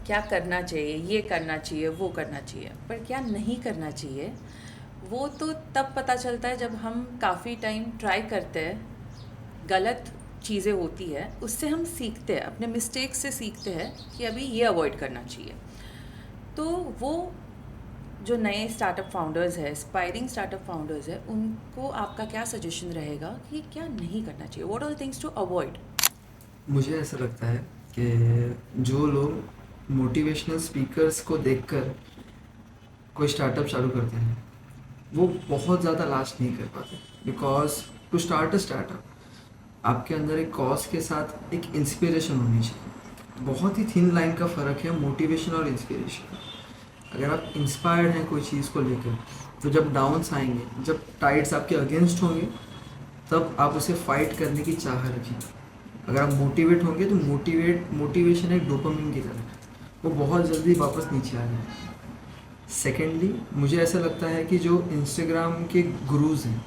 क्या करना चाहिए, ये करना चाहिए, वो करना चाहिए, पर क्या नहीं करना चाहिए वो तो तब पता चलता है जब हम काफ़ी टाइम ट्राई करते हैं, गलत चीज़ें होती है, उससे हम सीखते हैं, अपने मिस्टेक से सीखते हैं कि अभी ये अवॉइड करना चाहिए। तो वो जो नए स्टार्टअप फाउंडर्स है, एस्पायरिंग स्टार्टअप फाउंडर्स है, उनको आपका क्या सजेशन रहेगा कि क्या नहीं करना चाहिए, what are the things to avoid? मुझे ऐसा लगता है कि जो लोग मोटिवेशनल स्पीकर्स को देखकर कोई स्टार्टअप चालू करते हैं वो बहुत ज़्यादा लास्ट नहीं कर पाते, because to start a startup आपके अंदर एक कॉज के साथ एक इंस्पिरेशन होनी चाहिए। बहुत ही थिन लाइन का फ़र्क है मोटिवेशन और इंस्पिरेशन। अगर आप इंस्पायर्ड हैं कोई चीज़ को लेकर, तो जब डाउन्स आएंगे, जब टाइड्स आपके अगेंस्ट होंगे, तब आप उसे फाइट करने की चाह रखेंगे। अगर आप मोटिवेट होंगे तो मोटिवेशन एक डोपामिन की तरह है, वो बहुत जल्दी वापस नीचे आ जाए। सेकेंडली, मुझे ऐसा लगता है कि जो इंस्टाग्राम के गुरुज़ हैं,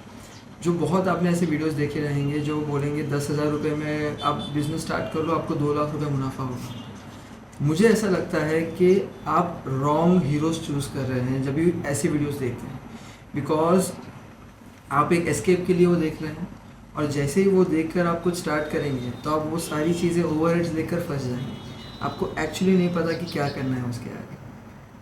जो बहुत आपने ऐसे वीडियोस देखे रहेंगे जो बोलेंगे 10,000 रुपये में आप बिज़नेस स्टार्ट कर लो, आपको 2 लाख रुपये मुनाफा होगा। मुझे ऐसा लगता है कि आप रॉन्ग हीरोज़ चूज़ कर रहे हैं जब भी ऐसे वीडियोस देखते हैं, बिकॉज आप एक एस्केप के लिए वो देख रहे हैं, और जैसे ही वो देखकर आप कुछ स्टार्ट करेंगे तो आप वो सारी चीज़ें ओवरहेड्स देखकर फंस जाएंगे। आपको एक्चुअली नहीं पता कि क्या करना है उसके आगे।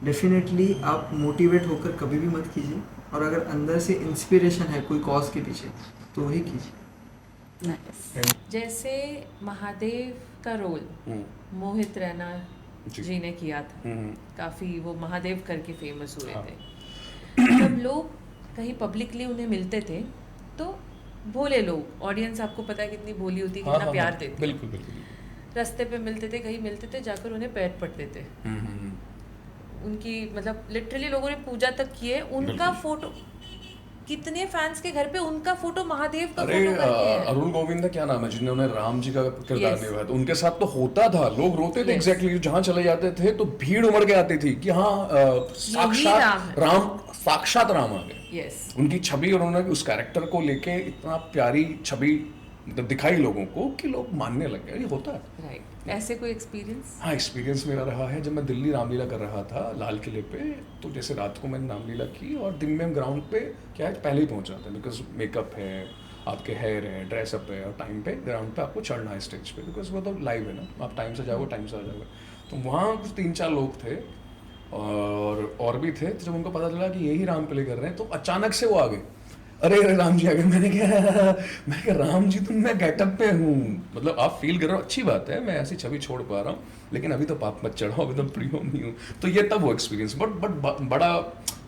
डेफिनेटली आप मोटिवेट होकर कभी भी मत कीजिए, और अगर अंदर से इंस्पिरेशन है कोई कॉज के पीछे तो वही कीजिए। नाइस। जैसे महादेव का रोल मोहित रैना जी ने किया था, काफ़ी वो महादेव करके फेमस हुए हाँ। थे। जब लोग कहीं पब्लिकली उन्हें मिलते थे तो भोले लोग, ऑडियंस आपको पता है कितनी भोली होती है, हाँ, कितना हाँ, प्यार हाँ, देती है, बिल्कुल बिल्कुल। रास्ते पे मिलते थे, कहीं मिलते थे, जाकर उन्हें पैर पड़ते थे। उनकी मतलब लिटरली लोगों ने पूजा तक की है। उनका बिल्कुल। फोटो, कितने फैंस के घर पे उनका फोटो, महादेव का अरे फोटो करके है। अरुण गोविंद क्या नाम है जिन्होंने राम जी का किरदार Yes. निभाया था, उनके साथ तो होता था, लोग रोते थे Yes. एग्जैक्टली, जहां चले जाते थे तो भीड़ उमड़ के आती थी कि हाँ साक्षात राम है। राम, साक्षात राम आ गए। यस। उनकी छवि और उन्होंने उस कैरेक्टर को लेके इतना प्यारी छवि दिखाई लोगों को कि लोग मानने लग गए, ये होता है। राइट। ऐसे कोई एक्सपीरियंस? हाँ, एक्सपीरियंस मेरा रहा है। जब मैं दिल्ली रामलीला कर रहा था लाल किले पे, तो जैसे रात को मैंने रामलीला की और दिन में हम ग्राउंड पे क्या है पहले ही पहुंच जाते हैं, बिकॉज मेकअप है, आपके हेयर है, ड्रेसअप है, और टाइम पे ग्राउंड पे आपको चढ़ना है स्टेज पे, बिकॉज वो तो लाइव है ना, आप टाइम से जाओगे टाइम से आ जाओगे। तो वहाँ कुछ 3-4 लोग थे और भी थे। तो जब उनको पता चला कि यही राम प्ले कर रहे हैं तो अचानक से वो आ गए, अरे अरे राम जी आ गए। मैं क्या राम जी, तुम मैं गेटअप पे हूँ, मतलब आप फील कर रहे हो, अच्छी बात है, मैं ऐसी छवि छोड़ पा रहा हूँ, लेकिन अभी तो पाप मत चढ़ाओ, अभी तो प्रियो नहीं हूँ। तो ये तब वो एक्सपीरियंस बट बड़ा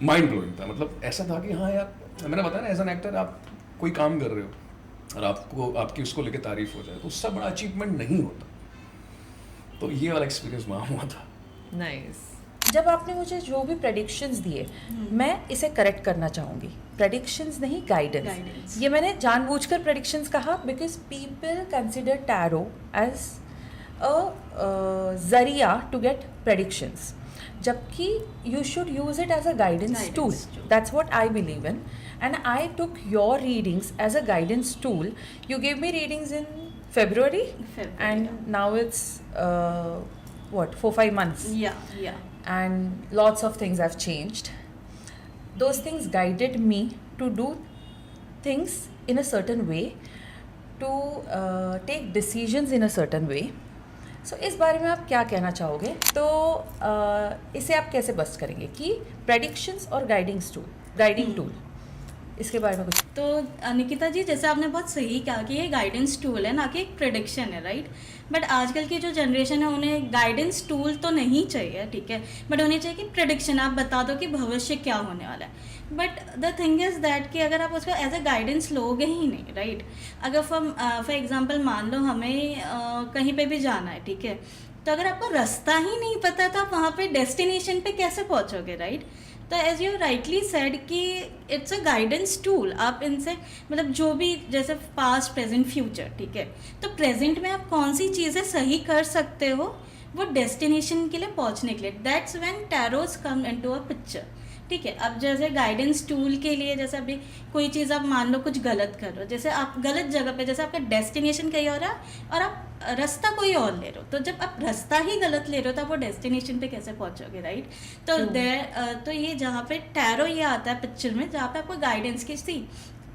माइंड ब्लोइंग था। मतलब ऐसा था कि हाँ यार, मैंने बताया ना, एज एन एक्टर आप कोई काम कर रहे हो और आपको आपकी उसको लेके तारीफ हो जाए तो उससे बड़ा अचीवमेंट नहीं होता। तो ये वाला एक्सपीरियंस वहाँ हुआ था। नाइस। जब आपने मुझे जो भी प्रेडिक्शंस दिए, मैं इसे करेक्ट करना चाहूँगी। प्रेडिक्शंस नहीं, गाइडेंस। ये मैंने जानबूझकर प्रेडिक्शंस कहा because people consider tarot as a जरिया टू गेट प्रेडिक्शंस, जबकि you should use it as a guidance tool. That's what I believe in, and I took your readings as a guidance tool. You gave me readings in February, and now it's what, 4-5 months, Yeah. and lots of things have changed. Those things guided me to do things in a certain way, to take decisions in a certain way. So इस बारे में आप क्या कहना चाहोगे? तो इसे आप कैसे बस्ट करेंगे कि प्रेडिक्शंस और गाइडिंग टूल, इसके बारे में कुछ? तो निकिता जी, जैसे आपने बहुत सही कहा कि ये गाइडेंस टूल है, ना कि एक प्रेडिक्शन है, राइट। बट आजकल की जो जनरेशन है उन्हें गाइडेंस टूल तो नहीं चाहिए, ठीक है, बट उन्हें चाहिए कि प्रेडिक्शन, आप बता दो कि भविष्य क्या होने वाला है। But the thing is that कि अगर आप उसको एज अ गाइडेंस लोगे ही नहीं, राइट। अगर फॉर एग्जांपल मान लो हमें कहीं पे भी जाना है, ठीक है, तो अगर आपको रास्ता ही नहीं पता तो आप वहाँ पे डेस्टिनेशन पे कैसे पहुँचोगे, राइट। तो एज यू राइटली सेड कि इट्स अ गाइडेंस टूल। आप इनसे मतलब जो भी, जैसे पास्ट प्रेजेंट फ्यूचर, ठीक है, तो प्रेजेंट में आप कौन सी चीज़ें सही कर सकते हो वो डेस्टिनेशन के लिए पहुंचने के लिए, that's when tarots come into a picture, ठीक है। अब जैसे गाइडेंस टूल के लिए, जैसे अभी कोई चीज़ आप मान लो कुछ गलत कर रहे हो, जैसे आप गलत जगह पे, जैसे आपका डेस्टिनेशन कहीं हो रहा है और आप रास्ता कोई और ले रहे हो, तो जब आप रास्ता ही गलत ले रहे हो तो आप वो डेस्टिनेशन पे कैसे पहुंचोगे, राइट? तो तो ये जहाँ पे टैरो ये आता है पिक्चर में, जहाँ पे आपको गाइडेंस की थी,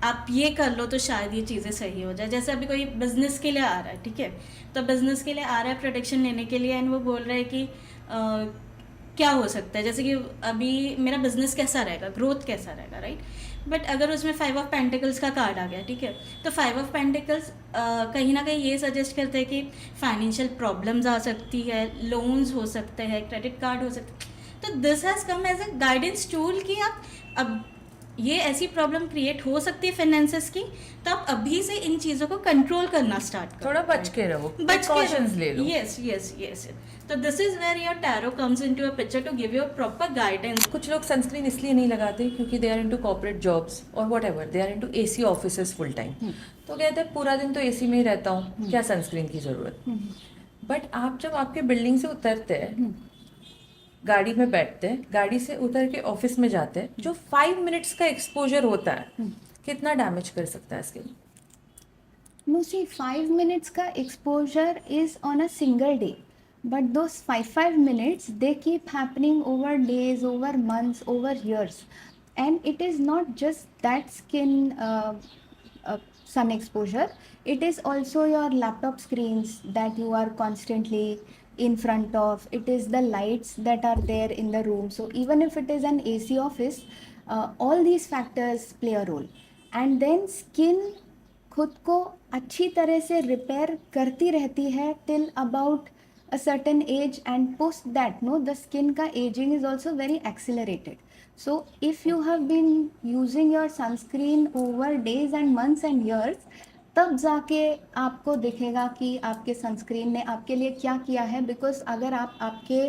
आप ये कर लो तो शायद ये चीज़ें सही हो जाए। जैसे अभी कोई बिजनेस के लिए आ रहा है, ठीक है, तो बिजनेस के लिए आ रहा है प्रोटेक्शन लेने के लिए, एंड वो बोल रहा है कि क्या हो सकता है, जैसे कि अभी मेरा बिजनेस कैसा रहेगा, ग्रोथ कैसा रहेगा, राइट? बट अगर उसमें 5 ऑफ पेंटिकल्स का कार्ड आ गया, ठीक है, तो 5 ऑफ पेंटिकल्स कहीं ना कहीं ये सजेस्ट करते हैं कि फाइनेंशियल प्रॉब्लम्स आ सकती है, लोन्स हो सकते हैं, क्रेडिट कार्ड हो सकते हैं। तो this has come as a guidance tool कि आप अब ये ऐसी प्रॉब्लम क्रिएट हो सकती है फाइनेंसेस की, तो आप अभी से इन चीज़ों को कंट्रोल करना स्टार्ट करो, थोड़ा बच के रहो, बच प्रिकॉशंस ले लो। Yes yes yes. तो this is where your tarot comes into a picture to give you a proper guidance. कुछ लोग सनस्क्रीन इसलिए नहीं लगाते क्योंकि they are into corporate jobs और whatever, they are into AC offices full time. तो कहते हैं पूरा दिन तो एसी में ही रहता हूँ, क्या सनस्क्रीन की ज़रूरत। बट आप जब आपके बिल्डिंग से उतरते हैं, गाड़ी में बैठते हैं, गाड़ी से उतर के ऑफिस में जाते हैं, जो 5 मिनट्स का एक्सपोजर होता है कितना डैमेज कर सकता है skin. No, see, 5 minutes ka exposure is on a single day, but those 5 minutes they keep happening over days, over months, over years, and it is not just that skin sun exposure. It is also your laptop screens that you are constantly in front of. It is the lights that are there in the room. So even if it is an AC office, all these factors play a role. And then skin खुद को अच्छी तरह से repair करती रहती है till about a certain age, and post that no the skin का ageing is also very accelerated. So if you have been using your sunscreen over days and months and years, तब जाके आपको दिखेगा कि आपके सनस्क्रीन ने आपके लिए क्या किया है. बिकॉज अगर आप आपके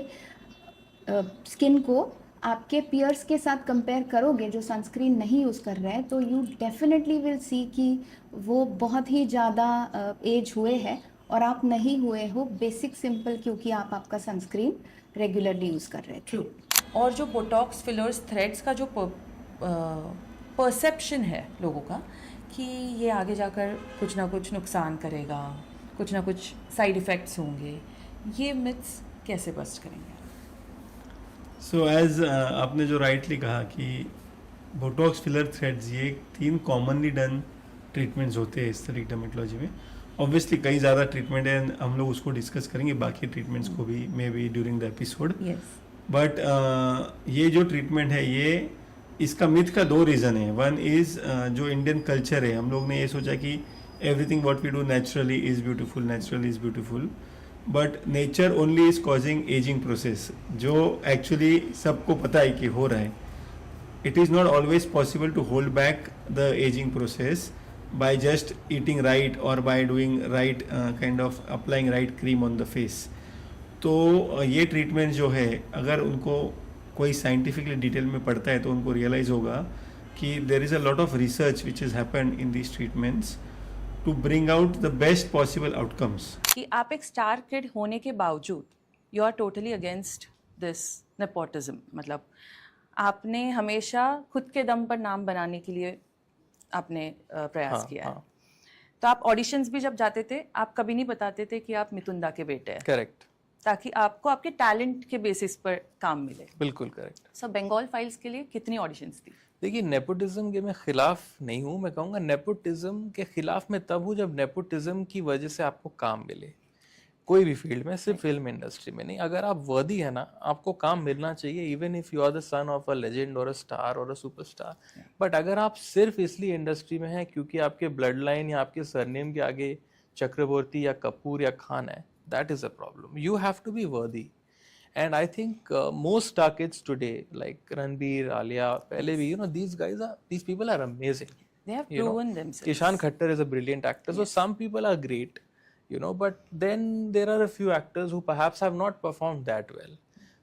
स्किन को आपके पियर्स के साथ कंपेयर करोगे जो सनस्क्रीन नहीं यूज़ कर रहे हैं, तो यू डेफिनेटली विल सी कि वो बहुत ही ज़्यादा एज हुए हैं और आप नहीं हुए हो, बेसिक सिंपल क्योंकि आप आपका सनस्क्रीन रेगुलरली यूज़ कर रहे थे. और जो बोटॉक्स, फिलर्स, थ्रेड्स का जो परसेप्शन है लोगों का कि ये आगे जाकर कुछ ना कुछ नुकसान करेगा, कुछ ना कुछ साइड इफ़ेक्ट्स होंगे, ये मिथ्स कैसे बस्ट करेंगे? सो एज आपने जो राइटली कहा कि बोटॉक्स, फिलर, थ्रेड्स ये 3 कॉमनली डन ट्रीटमेंट्स होते हैं इस तरह की डर्मेटोलॉजी में. ऑब्वियसली कई ज़्यादा ट्रीटमेंट है, हम लोग उसको डिस्कस करेंगे बाकी ट्रीटमेंट्स को भी may be during the episode. But ये जो ट्रीटमेंट है ये इसका मिथ का 2 रीज़न है. वन इज़ जो इंडियन कल्चर है, हम लोग ने ये सोचा कि everything what we do naturally is beautiful, naturally is beautiful, but nature only is causing ageing process, जो एक्चुअली सबको पता है कि हो रहा है. It is not always possible to hold back the ageing process by just eating right or by doing right kind of applying right cream on the face. तो ये ट्रीटमेंट जो है अगर उनको कोई साइंटिफिकली डिटेल में पढ़ता है तो उनको रियलाइज़ होगा कि there is a lot of research which is happened in these treatments to bring out the best possible outcomes. कि आप एक स्टार किड होने के बावजूद you are totally against this nepotism, मतलब आपने हमेशा खुद के दम पर नाम बनाने के लिए आपने प्रयास किया है. तो आप ऑडिशंस भी जब जाते थे, आप कभी नहीं बताते थे कि आप मितुंदा के बेटे हैं. करेक्ट. ताकि आपको आपके टैलेंट के बेसिस पर काम मिले. बिल्कुल करेक्ट. सो बंगाल फाइल्स के लिए कितनी ऑडिशंस थी? देखिए, नेपोटिज्म के मैं खिलाफ नहीं हूँ. मैं कहूँगा नेपोटिज्म के खिलाफ मैं तब हूँ जब नेपोटिज्म की वजह से आपको काम मिले, कोई भी फील्ड में, सिर्फ फिल्म इंडस्ट्री में नहीं. अगर आप वर्दी है ना, आपको काम मिलना चाहिए, even if you are the son of a legend और अ स्टार और अ सुपरस्टार. बट अगर आप सिर्फ इसलिए इंडस्ट्री में हैं क्योंकि आपके ब्लड लाइन या आपके सरनेम के आगे चक्रवर्ती या कपूर या खान है, that is a problem. You have to be worthy. And I think most star kids today like Ranbir, Alia, पहले भी, these people are amazing. They have proven themselves. Ishan Khattar is a brilliant actor. So some people are great, but then there are a few actors who perhaps have not performed that well.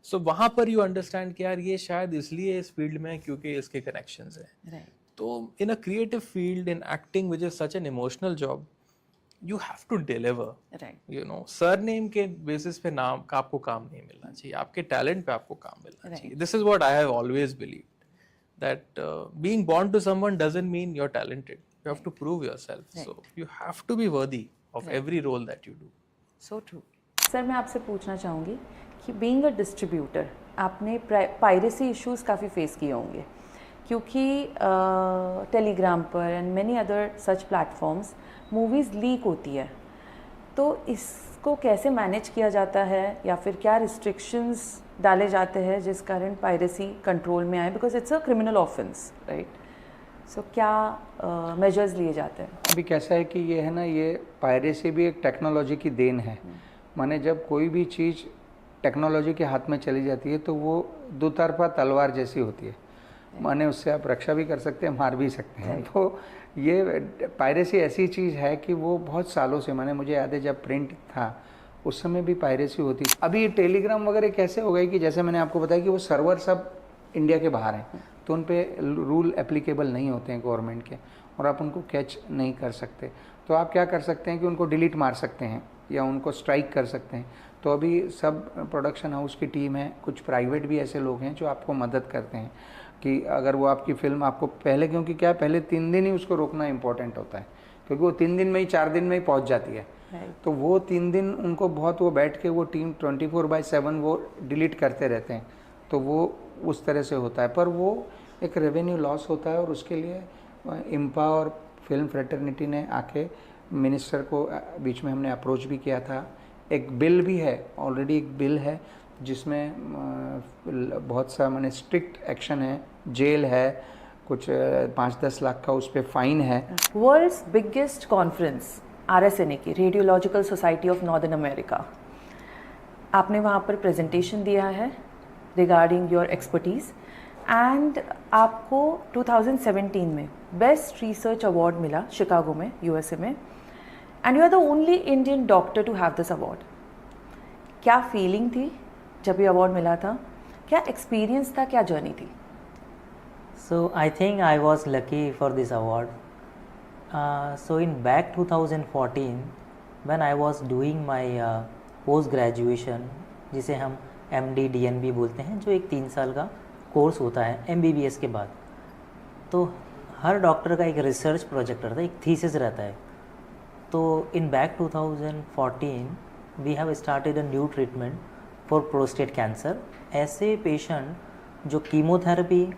So वहाँ पर you understand कि यार ये शायद इसलिए इस field में क्योंकि इसके connections हैं. Right. तो in a creative field, in acting, which is such an emotional job, you have to deliver. Right. Surname के basis पे नाम का आपको काम नहीं मिलना चाहिए, आपके talent पे आपको काम मिलना चाहिए. This is what I have always believed, that being born to someone doesn't mean you're talented. You have to prove yourself. Right. So you have to be worthy of every role that you do. So true. Sir मैं आपसे पूछना चाहूँगी कि being a distributor आपने piracy issues काफ़ी face किए होंगे, क्योंकि टेलीग्राम पर and many other such platforms movies leak होती है, तो इसको कैसे मैनेज किया जाता है या फिर क्या रिस्ट्रिक्शंस डाले जाते हैं जिस कारण पायरेसी कंट्रोल में आए, because it's a criminal offence, right? So क्या मेजर्स लिए जाते हैं? अभी कैसा है कि ये है ना, ये पायरेसी भी एक टेक्नोलॉजी की देन है। माने जब कोई भी चीज़ टेक्नोलॉजी के हाथ में चली जाती है तो वो दो तरफा तलवार जैसी होती है। माने उससे आप रक्षा भी कर सकते हैं, मार भी सकते हैं। तो ये पायरेसी ऐसी चीज़ है कि वो बहुत सालों से, माने मुझे याद है जब प्रिंट था उस समय भी पायरेसी होती। अभी टेलीग्राम वगैरह कैसे हो गई कि जैसे मैंने आपको बताया कि वो सर्वर सब इंडिया के बाहर हैं, तो उन पे रूल एप्लीकेबल नहीं होते हैं गवर्नमेंट के, और आप उनको कैच नहीं कर सकते। तो आप क्या कर सकते हैं कि उनको डिलीट मार सकते हैं या उनको स्ट्राइक कर सकते हैं। तो अभी सब प्रोडक्शन हाउस की टीम है, कुछ प्राइवेट भी ऐसे लोग हैं जो आपको मदद करते हैं कि अगर वो आपकी फ़िल्म आपको पहले, क्योंकि क्या पहले 3 दिन ही उसको रोकना इंपॉर्टेंट होता है, क्योंकि वो 3 दिन में ही 4 दिन में ही पहुंच जाती है। तो वो 3 दिन उनको बहुत, वो बैठ के वो टीम 24/7 वो डिलीट करते रहते हैं। तो वो उस तरह से होता है, पर वो एक रेवेन्यू लॉस होता है, और उसके लिए इम्पा और फिल्म फ्रेटर्निटी ने आके मिनिस्टर को बीच में हमने अप्रोच भी किया था। एक बिल भी है, ऑलरेडी एक बिल है जिसमें बहुत सा मैंने स्ट्रिक्ट एक्शन है, जेल है, कुछ 5-10 लाख का उस पर फाइन है। वर्ल्ड्स बिगेस्ट कॉन्फ्रेंस RSNA की, radiological society of northern America, आपने वहाँ पर प्रेजेंटेशन दिया है रिगार्डिंग योर एक्सपर्टीज़, एंड आपको 2017 में बेस्ट रिसर्च अवार्ड मिला शिकागो में, USA में, and you are the only Indian doctor to have this award. क्या फीलिंग थी जब ये अवार्ड मिला था? क्या एक्सपीरियंस था, क्या जर्नी थी? So I think I was lucky for this award. So in back 2014, when I was doing my post graduation, जिसे हम MD DNB बोलते हैं, जो एक 3 साल का कोर्स होता है MBBS के बाद, तो हर डॉक्टर का एक रिसर्च प्रोजेक्ट रहता है, एक थीसिस रहता है। तो in back 2014 we have started a new treatment for prostate cancer. ऐसे पेशेंट जो कीमोथेरेपी,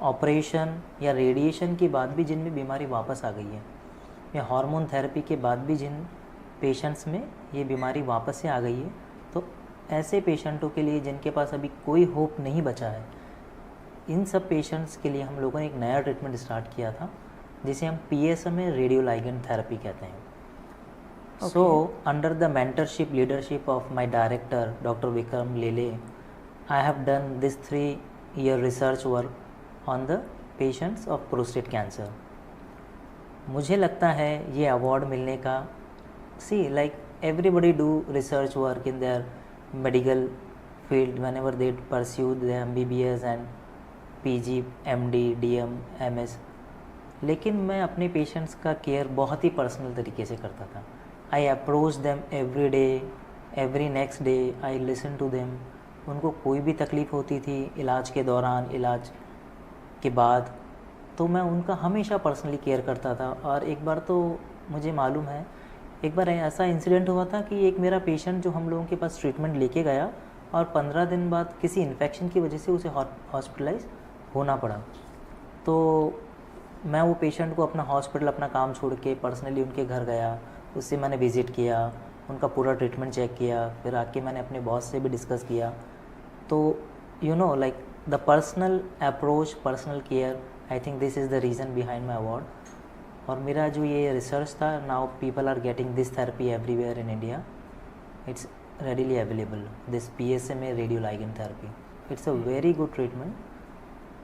ऑपरेशन या रेडिएशन के बाद भी जिनमें बीमारी वापस आ गई है, या हार्मोन थेरेपी के बाद भी जिन पेशेंट्स में ये बीमारी वापस से आ गई है, तो ऐसे पेशेंटों के लिए जिनके पास अभी कोई होप नहीं बचा है, इन सब पेशेंट्स के लिए हम लोगों ने एक नया ट्रीटमेंट स्टार्ट किया था जिसे हम PSMA रेडियोलाइगेंड थेरेपी कहते हैं। So under the mentorship leadership of my director Dr. Vikram Lele, I have done this 3-year research work on the patients of prostate cancer. मुझे लगता है ये अवार्ड मिलने का, see like everybody do research work in their medical field whenever they pursue their MBBS and PG, MD, DM, MS, लेकिन मैं अपने patients का केयर बहुत ही पर्सनल तरीके से करता था। I approach them every day, every next day, I listen to them. उनको कोई भी तकलीफ़ होती थी इलाज के दौरान, इलाज के बाद, तो मैं उनका हमेशा पर्सनली केयर करता था। और एक बार तो मुझे मालूम है, एक बार ऐसा इंसिडेंट हुआ था कि एक मेरा पेशेंट जो हम लोगों के पास ट्रीटमेंट लेके गया और 15 दिन बाद किसी इन्फेक्शन की वजह से उसे हॉस्पिटलाइज होना पड़ा। तो मैं वो पेशेंट को अपना हॉस्पिटल, अपना काम छोड़ के पर्सनली उनके घर गया, उससे मैंने विज़िट किया, उनका पूरा ट्रीटमेंट चेक किया, फिर आके मैंने अपने बॉस से भी डिस्कस किया। तो you know like the personal approach, personal care, I think this is the reason behind my award. और मेरा जो ये रिसर्च था, now people are getting this therapy everywhere in India, it's readily available, this PSMA radioligand therapy. It's a very good treatment,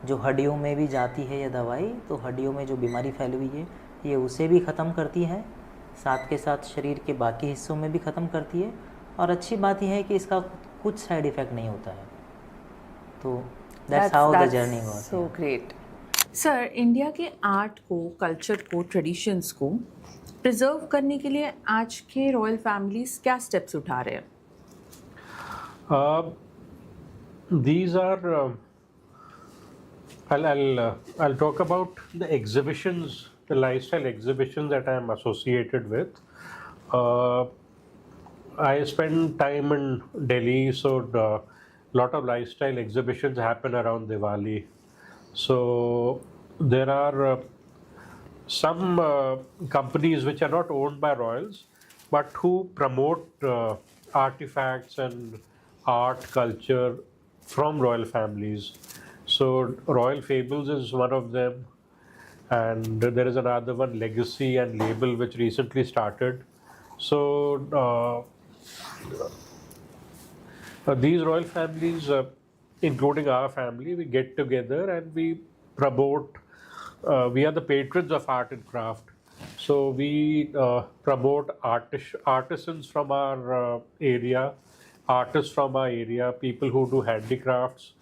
जो हड्डियों में भी जाती है ये दवाई, तो हड्डियों में जो बीमारी फैली हुई है ये उसे भी ख़त्म करती है, साथ के साथ शरीर के बाकी हिस्सों में भी ख़त्म करती है। और अच्छी बात यह है कि इसका कुछ साइड इफ़ेक्ट नहीं होता है। तो that's how the journey was. So great. Sir, India के आर्ट को, कल्चर को, ट्रेडिशंस को प्रिजर्व करने के लिए आज के रॉयल फैमिलीज क्या स्टेप्स उठा रहे हैं? These are I'll talk about the exhibitions, the lifestyle exhibitions that I am associated with. I spend time in Delhi, so a lot of lifestyle exhibitions happen around Diwali. So there are some companies which are not owned by royals, but who promote artifacts and art culture from royal families. So Royal Fables is one of them, and there is another one, Legacy and Label, which recently started. So these royal families, including our family, we get together and we promote. We are the patrons of art and craft, so we promote artisans from our area, artists from our area, people who do handicrafts.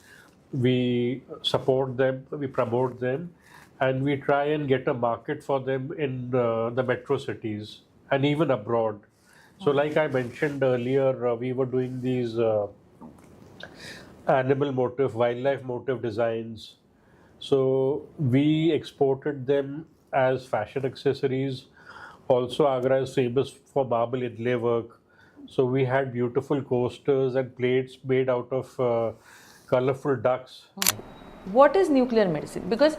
We support them, we promote them, and we try and get a market for them in the metro cities and even abroad. So like I mentioned earlier, we were doing these animal motif, wildlife motif designs. So we exported them as fashion accessories. Also, Agra is famous for marble inlay work. So we had beautiful coasters and plates made out of colorful ducks. What is nuclear medicine? Because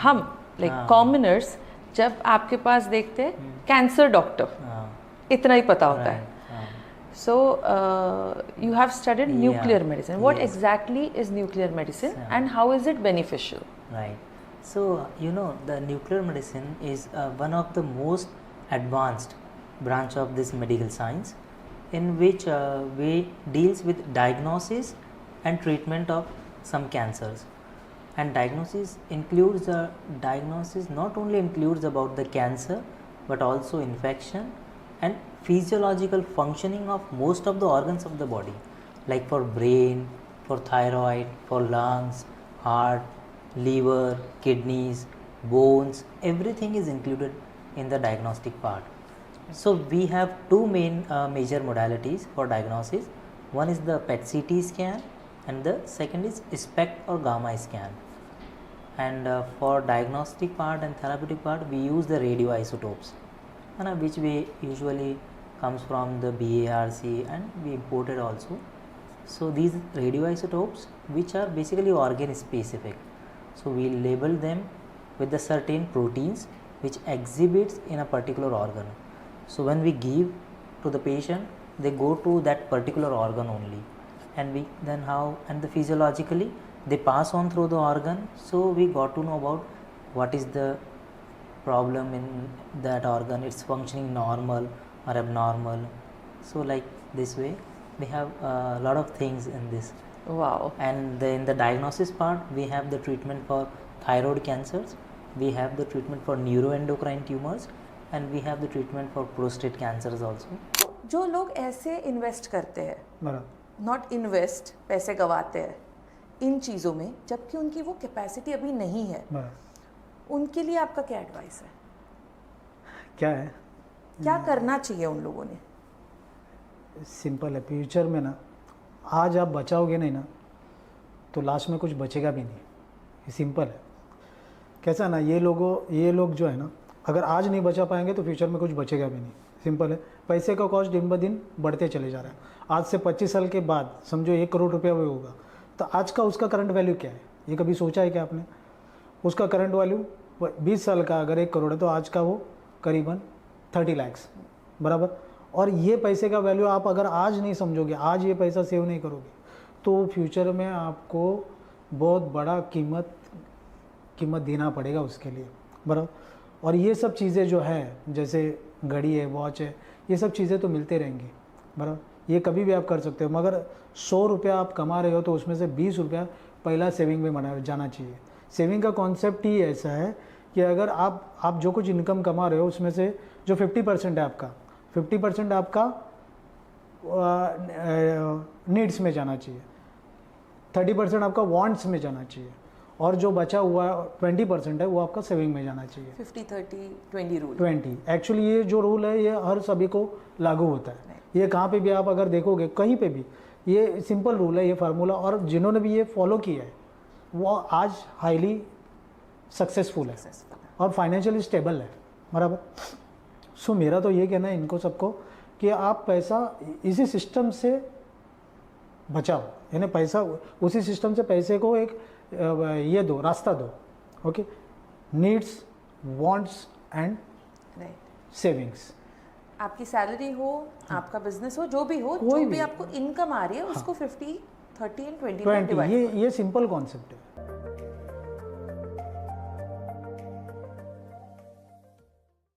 हम like commoners जब आपके पास देखते हैं cancer doctor इतना ही पता होता है. So you have studied nuclear medicine. What exactly is nuclear medicine and how is it beneficial? Right. So you know, the nuclear medicine is one of the most advanced branch of this medical science, in which we deals with diagnosis and treatment of some cancers. And diagnosis includes diagnosis not only includes about the cancer, but also infection and physiological functioning of most of the organs of the body, like for brain, for thyroid, for lungs, heart, liver, kidneys, bones, everything is included in the diagnostic part. So we have two main major modalities for diagnosis. One is the PET-CT scan and the second is SPECT or gamma scan. And for diagnostic part and therapeutic part, we use the radioisotopes, which we usually comes from the BARC and we imported also. So these radioisotopes, which are basically organ specific, so we label them with the certain proteins which exhibits in a particular organ. So when we give to the patient, they go to that particular organ only, and we then how and the physiologically they pass on through the organ. So we got to know about what is the problem in that organ, it's functioning normal or abnormal. So like this way we have a lot of things in this. Wow. And in the diagnosis part, we have the treatment for thyroid cancers, we have the treatment for neuroendocrine tumors, and we have the treatment for prostate cancers also. जो लोग ऐसे invest करते हैं, not invest पैसे गवाते हैं इन चीज़ों में, जबकि उनकी वो कैपेसिटी अभी नहीं है, उनके लिए आपका क्या एडवाइस है? क्या है, क्या करना चाहिए उन लोगों ने? सिंपल है, फ्यूचर में ना आज आप बचाओगे नहीं ना तो लास्ट में कुछ बचेगा भी नहीं. ये सिंपल है. कैसा ना, ये लोग जो है ना, अगर आज नहीं बचा पाएंगे तो फ्यूचर में कुछ बचेगा भी नहीं. सिंपल है. पैसे का कॉस्ट दिन ब दिन बढ़ते चले जा रहा है. आज से 25 साल के बाद समझो 1 करोड़ रुपया वो होगा, तो आज का उसका करंट वैल्यू क्या है, ये कभी सोचा है क्या आपने? उसका करंट वैल्यू 20 साल का अगर 1 करोड़ है तो आज का वो करीबन 30 लाख बराबर. और ये पैसे का वैल्यू आप अगर आज नहीं समझोगे, आज ये पैसा सेव नहीं करोगे, तो फ्यूचर में आपको बहुत बड़ा कीमत देना पड़ेगा उसके लिए बराबर. और ये सब चीज़ें जो है, जैसे घड़ी है, वॉच है, ये सब चीज़ें तो मिलते रहेंगी बराबर. ये कभी भी आप कर सकते हो, मगर 100 रुपया आप कमा रहे हो तो उसमें से 20 रुपया पहला सेविंग में जाना चाहिए. सेविंग का कॉन्सेप्ट ही ऐसा है कि अगर आप जो कुछ इनकम कमा रहे हो उसमें से जो 50% है आपका, 50% आपका नीड्स में जाना चाहिए, 30% आपका वांट्स में जाना चाहिए, और जो बचा हुआ 20% है वो आपका सेविंग में जाना चाहिए. 50-30-20 रूल. 20 एक्चुअली ये जो रूल है ये हर सभी को लागू होता है. ये कहाँ पे भी आप अगर देखोगे, कहीं पे भी ये सिंपल रूल है, ये फार्मूला, और जिन्होंने भी ये फॉलो किया है वो आज हाईली सक्सेसफुल है और फाइनेंशियली स्टेबल है बराबर. सो मेरा तो ये कहना है इनको सबको कि आप पैसा इसी सिस्टम से बचाओ, यानी पैसा उसी सिस्टम से पैसे को एक ये दो, रास्ता दो. Okay, needs, wants and right. Savings. आपकी सैलरी हो, आपका बिजनेस हो, जो भी हो, कोई जो भी भी. आपको इनकम आ रही है उसको 50, 30 एंड 20 में 20, डिवाइड ये सिंपल कॉन्सेप्ट है.